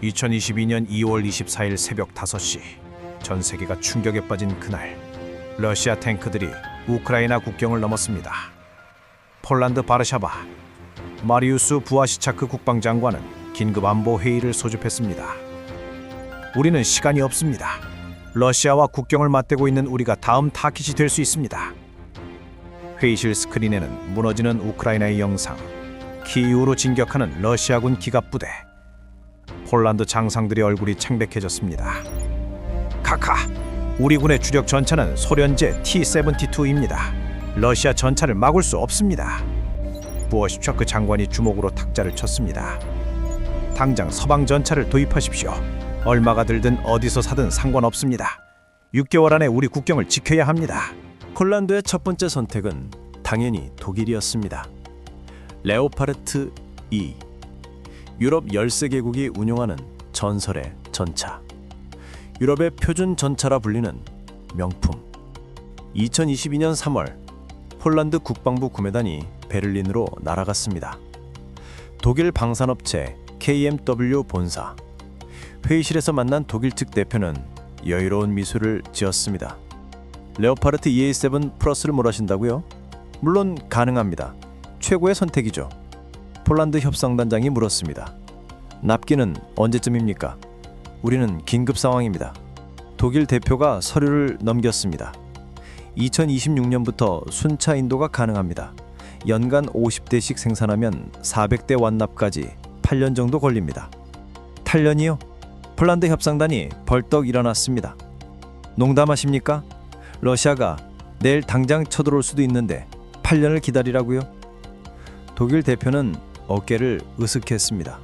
2022년 2월 24일 새벽 5시, 전 세계가 충격에 빠진 그날, 러시아 탱크들이 우크라이나 국경을 넘었습니다. 폴란드 바르샤바, 마리우스 부아시차크 국방장관은 긴급 안보 회의를 소집했습니다. 우리는 시간이 없습니다. 러시아와 국경을 맞대고 있는 우리가 다음 타깃이 될 수 있습니다. 회의실 스크린에는 무너지는 우크라이나의 영상, 키이우로 진격하는 러시아군 기갑부대, 폴란드 장상들의 얼굴이 창백해졌습니다. 카카, 우리 군의 주력 전차는 소련제 T-72입니다. 러시아 전차를 막을 수 없습니다. 부어시차크 장관이 주먹으로 탁자를 쳤습니다. 당장 서방 전차를 도입하십시오. 얼마가 들든 어디서 사든 상관없습니다. 6개월 안에 우리 국경을 지켜야 합니다. 폴란드의 첫 번째 선택은 당연히 독일이었습니다. 레오파르트 2, 유럽 13개국이 운용하는 전설의 전차, 유럽의 표준 전차라 불리는 명품. 2022년 3월 폴란드 국방부 구매단이 베를린으로 날아갔습니다. 독일 방산업체 KMW 본사. 회의실에서 만난 독일 측 대표는 여유로운 미소를 지었습니다. 레오파르트 EA7 플러스를 몰아신다고요? 물론 가능합니다. 최고의 선택이죠. 폴란드 협상단장이 물었습니다. 납기는 언제쯤입니까? 우리는 긴급 상황입니다. 독일 대표가 서류를 넘겼습니다. 2026년부터 순차 인도가 가능합니다. 연간 50대씩 생산하면 400대 완납까지 8년 정도 걸립니다. 8년이요? 폴란드 협상단이 벌떡 일어났습니다. 농담하십니까? 러시아가 내일 당장 쳐들어올 수도 있는데 8년을 기다리라고요? 독일 대표는 어깨를 으쓱했습니다.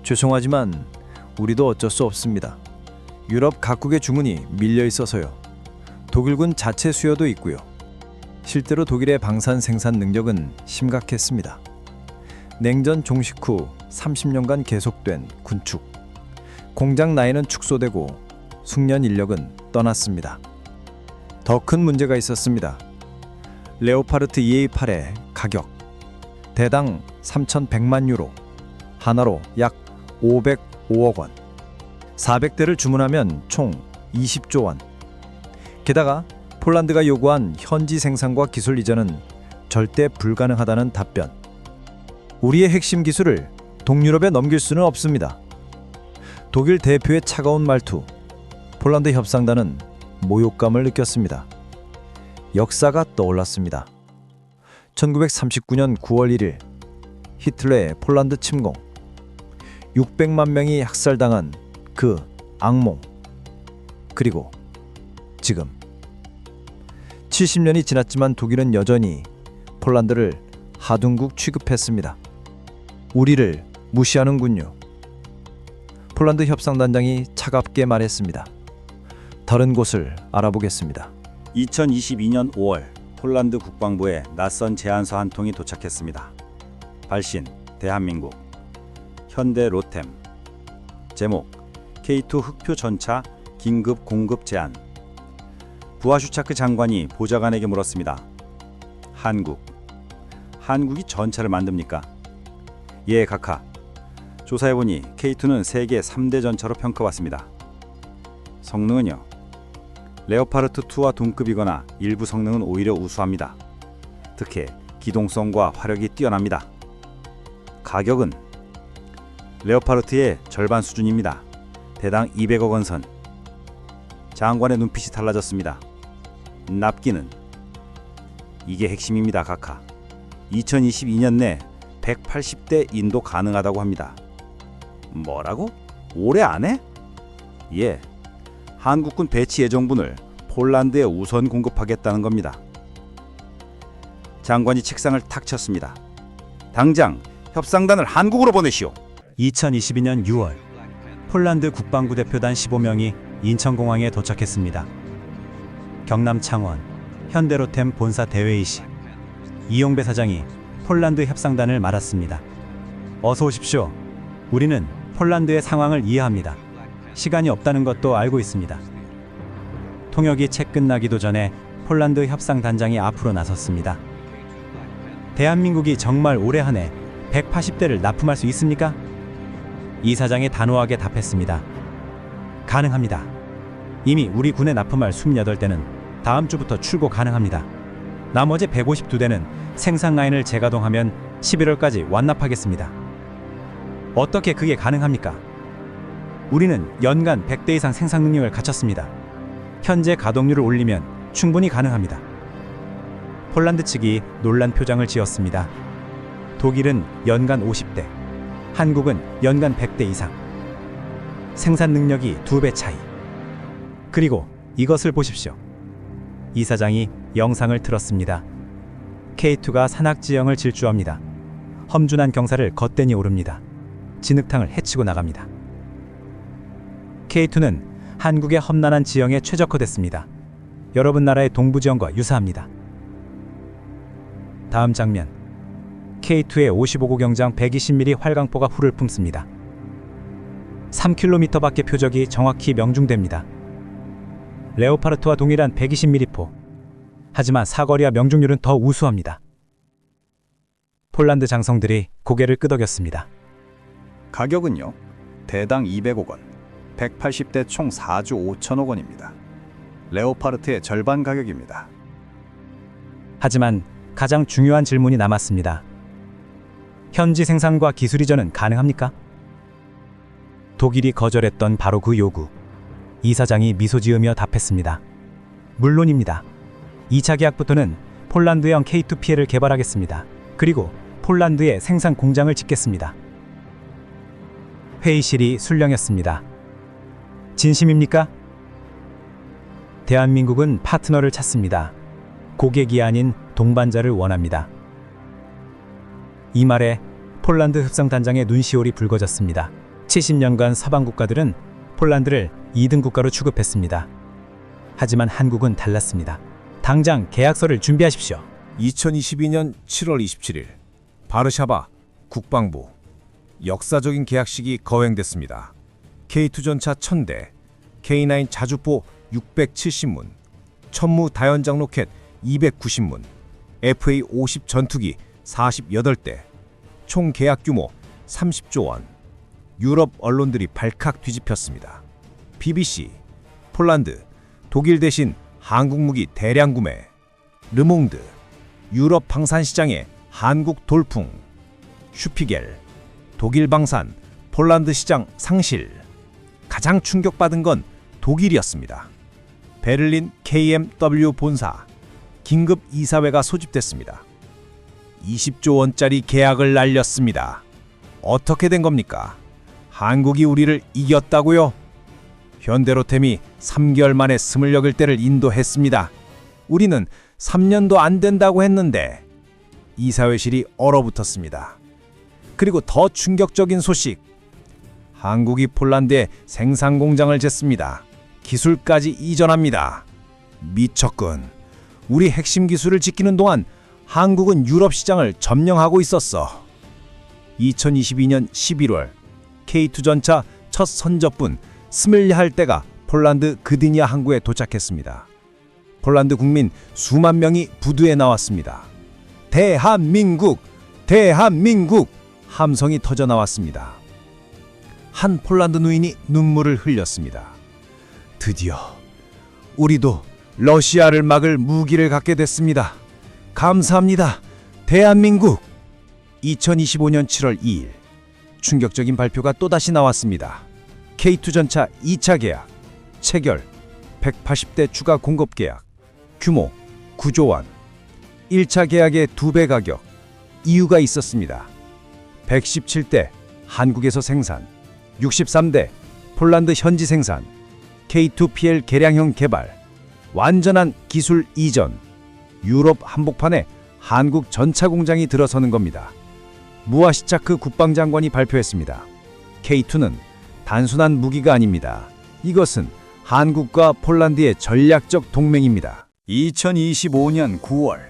죄송하지만 우리도 어쩔 수 없습니다. 유럽 각국의 주문이 밀려 있어서요. 독일군 자체 수요도 있고요. 실제로 독일의 방산 생산 능력은 심각했습니다. 냉전 종식 후 30년간 계속된 군축. 공장 나이는 축소되고 숙련 인력은 떠났습니다. 더 큰 문제가 있었습니다. 레오파르트 EA8의 가격. 대당 3,100만 유로, 하나로 약 505억 원. 400대를 주문하면 총 20조 원. 게다가 폴란드가 요구한 현지 생산과 기술 이전은 절대 불가능하다는 답변. 우리의 핵심 기술을 동유럽에 넘길 수는 없습니다. 독일 대표의 차가운 말투. 폴란드 협상단은 모욕감을 느꼈습니다. 역사가 떠올랐습니다. 1939년 9월 1일 히틀러의 폴란드 침공. 600만 명이 학살당한 그 악몽. 그리고 지금 70년이 지났지만 독일은 여전히 폴란드를 하등국 취급했습니다. 우리를 무시하는군요. 폴란드 협상단장이 차갑게 말했습니다. 다른 곳을 알아보겠습니다. 2022년 5월 폴란드 국방부에 낯선 제안서 한 통이 도착했습니다. 발신, 대한민국. 현대 로템. 제목, K2 흑표 전차 긴급 공급 제안. 부아슈차크 장관이 보좌관에게 물었습니다. 한국이 전차를 만듭니까? 예, 각하. 조사해보니 K2는 세계 3대 전차로 평가받습니다. 성능은요? 레오파르트2와 동급이거나 일부 성능은 오히려 우수합니다. 특히 기동성과 화력이 뛰어납니다. 가격은 레오파르트의 절반 수준입니다. 대당 200억 원 선. 장관의 눈빛이 달라졌습니다. 납기는? 이게 핵심입니다, 각하. 2022년 내 180대 인도 가능하다고 합니다. 뭐라고? 올해 안에? 예. 한국군 배치 예정분을 폴란드에 우선 공급하겠다는 겁니다. 장관이 책상을 탁 쳤습니다. 당장 협상단을 한국으로 보내시오. 2022년 6월 폴란드 국방부 대표단 15명이 인천공항에 도착했습니다. 경남 창원 현대로템 본사 대회의실. 이용배 사장이 폴란드 협상단을 말았습니다. 어서 오십시오. 우리는 폴란드의 상황을 이해합니다. 시간이 없다는 것도 알고 있습니다. 통역이 채 끝나기도 전에 폴란드 협상단장이 앞으로 나섰습니다. 대한민국이 정말 올해 한 해 180대를 납품할 수 있습니까? 이사장이 단호하게 답했습니다. 가능합니다. 이미 우리 군에 납품할 28대는 다음 주부터 출고 가능합니다. 나머지 152대는 생산 라인을 재가동하면 11월까지 완납하겠습니다. 어떻게 그게 가능합니까? 우리는 연간 100대 이상 생산 능력을 갖췄습니다. 현재 가동률을 올리면 충분히 가능합니다. 폴란드 측이 놀란 표정을 지었습니다. 독일은 연간 50대, 한국은 연간 100대 이상. 생산 능력이 2배 차이. 그리고 이것을 보십시오. 이사장이 영상을 틀었습니다. K2가 산악지형을 질주합니다. 험준한 경사를 걷대니 오릅니다. 진흙탕을 헤치고 나갑니다. K2는 한국의 험난한 지형에 최적화됐습니다. 여러분 나라의 동부지형과 유사합니다. 다음 장면. K2의 55구 경장 120mm 활강포가 불을 뿜습니다. 3km 밖의 표적이 정확히 명중됩니다. 레오파르트와 동일한 120mm 포. 하지만 사거리와 명중률은 더 우수합니다. 폴란드 장성들이 고개를 끄덕였습니다. 가격은요. 대당 200억 원, 180대 총 4조 5천억 원입니다. 레오파르트의 절반 가격입니다. 하지만 가장 중요한 질문이 남았습니다. 현지 생산과 기술 이전은 가능합니까? 독일이 거절했던 바로 그 요구. 이사장이 미소 지으며 답했습니다. 물론입니다. 2차 계약부터는 폴란드형 K2PL을 개발하겠습니다. 그리고 폴란드에 생산 공장을 짓겠습니다. 회의실이 술렁였습니다. 진심입니까? 대한민국은 파트너를 찾습니다. 고객이 아닌 동반자를 원합니다. 이 말에 폴란드 흡성단장의 눈시울이 붉어졌습니다. 70년간 서방 국가들은 폴란드를 2등 국가로 취급했습니다. 하지만 한국은 달랐습니다. 당장 계약서를 준비하십시오. 2022년 7월 27일 바르샤바 국방부 역사적인 계약식이 거행됐습니다. K2 전차 1000대, K9 자주포 670문, 천무 다연장 로켓 290문, FA-50 전투기 48대, 총 계약 규모 30조 원. 유럽 언론들이 발칵 뒤집혔습니다. BBC, 폴란드, 독일 대신 한국 무기 대량 구매, 르몽드, 유럽 방산 시장에 한국 돌풍, 슈피겔, 독일 방산, 폴란드 시장 상실. 가장 충격받은 건 독일이었습니다. 베를린 KMW 본사, 긴급 이사회가 소집됐습니다. 20조 원짜리 계약을 날렸습니다. 어떻게 된 겁니까? 한국이 우리를 이겼다고요? 현대로템이 3개월 만에 28대를 인도했습니다. 우리는 3년도 안 된다고 했는데 이사회실이 얼어붙었습니다. 그리고 더 충격적인 소식. 한국이 폴란드에 생산 공장을 짓습니다. 기술까지 이전합니다. 미쳤군. 우리 핵심 기술을 지키는 동안 한국은 유럽 시장을 점령하고 있었어. 2022년 11월 K2 전차 첫 선접분 24대가 폴란드 그디냐 항구에 도착했습니다. 폴란드 국민 수만 명이 부두에 나왔습니다. 대한민국! 대한민국! 함성이 터져 나왔습니다. 한 폴란드 누인이 눈물을 흘렸습니다. 드디어 우리도 러시아를 막을 무기를 갖게 됐습니다. 감사합니다. 대한민국! 2025년 7월 2일 충격적인 발표가 또다시 나왔습니다. K2 전차 2차 계약, 체결, 180대 추가 공급 계약, 규모 9조 원, 1차 계약의 2배 가격, 이유가 있었습니다. 117대 한국에서 생산, 63대 폴란드 현지 생산, K2PL 개량형 개발, 완전한 기술 이전, 유럽 한복판에 한국 전차 공장이 들어서는 겁니다. 무아시차크 국방장관이 발표했습니다. K2는 단순한 무기가 아닙니다. 이것은 한국과 폴란드의 전략적 동맹입니다. 2025년 9월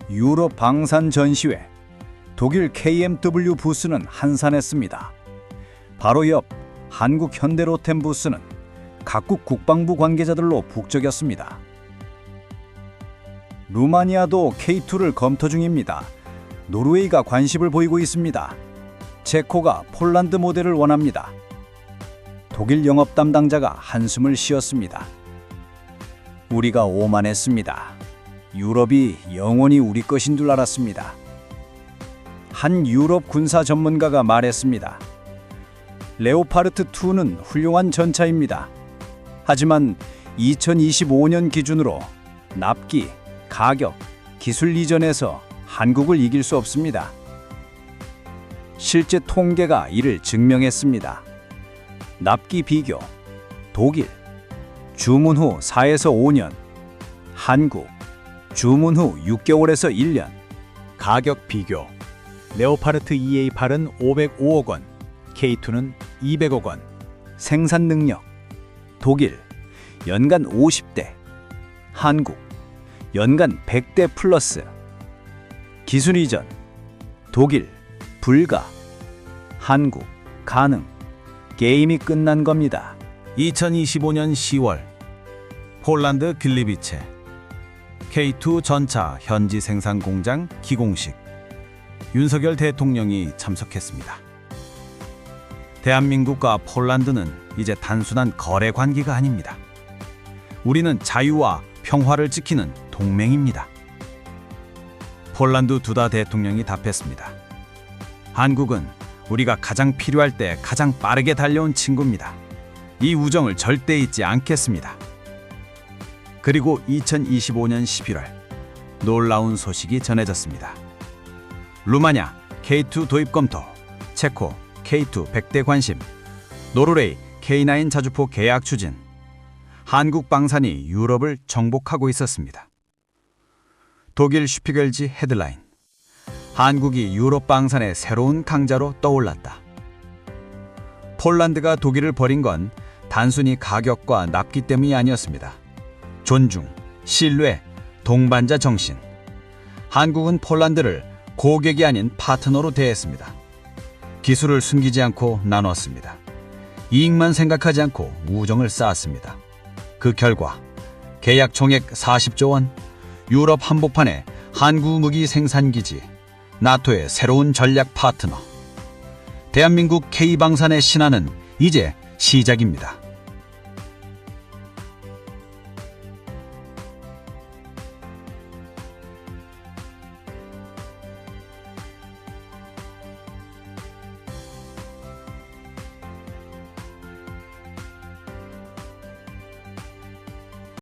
유럽 방산 전시회 독일 KMW 부스는 한산했습니다. 바로 옆 한국 현대로템 부스는 각국 국방부 관계자들로 북적였습니다. 루마니아도 K2를 검토 중입니다. 노르웨이가 관심을 보이고 있습니다. 체코가 폴란드 모델을 원합니다. 독일 영업 담당자가 한숨을 쉬었습니다. 우리가 오만했습니다. 유럽이 영원히 우리 것인 줄 알았습니다. 한 유럽 군사 전문가가 말했습니다. 레오파르트 2는 훌륭한 전차입니다. 하지만 2025년 기준으로 납기, 가격, 기술 이전에서 한국을 이길 수 없습니다. 실제 통계가 이를 증명했습니다. 납기 비교, 독일, 주문 후 4에서 5년, 한국, 주문 후 6개월에서 1년. 가격 비교. 레오파르트 EA8은 505억 원, K2는 200억 원. 생산 능력, 독일, 연간 50대, 한국, 연간 100대 플러스. 기술 이전, 독일, 불가, 한국, 가능. 게임이 끝난 겁니다. 2025년 10월 폴란드 길리비체 K2 전차 현지 생산 공장 기공식. 윤석열 대통령이 참석했습니다. 대한민국과 폴란드는 이제 단순한 거래 관계가 아닙니다. 우리는 자유와 평화를 지키는 동맹입니다. 폴란드 두다 대통령이 답했습니다. 한국은 우리가 가장 필요할 때 가장 빠르게 달려온 친구입니다. 이 우정을 절대 잊지 않겠습니다. 그리고 2025년 11월 놀라운 소식이 전해졌습니다. 루마냐 K2 도입 검토, 체코 K2 100대 관심, 노르웨이 K9 자주포 계약 추진. 한국 방산이 유럽을 정복하고 있었습니다. 독일 슈피겔지 헤드라인. 한국이 유럽 방산의 새로운 강자로 떠올랐다. 폴란드가 독일을 버린 건 단순히 가격과 납기 때문이 아니었습니다. 존중, 신뢰, 동반자 정신. 한국은 폴란드를 고객이 아닌 파트너로 대했습니다. 기술을 숨기지 않고 나눴습니다. 이익만 생각하지 않고 우정을 쌓았습니다. 그 결과 계약 총액 40조 원, 유럽 한복판에 한국 무기 생산기지, 나토의 새로운 전략 파트너. 대한민국 K방산의 신화는 이제 시작입니다.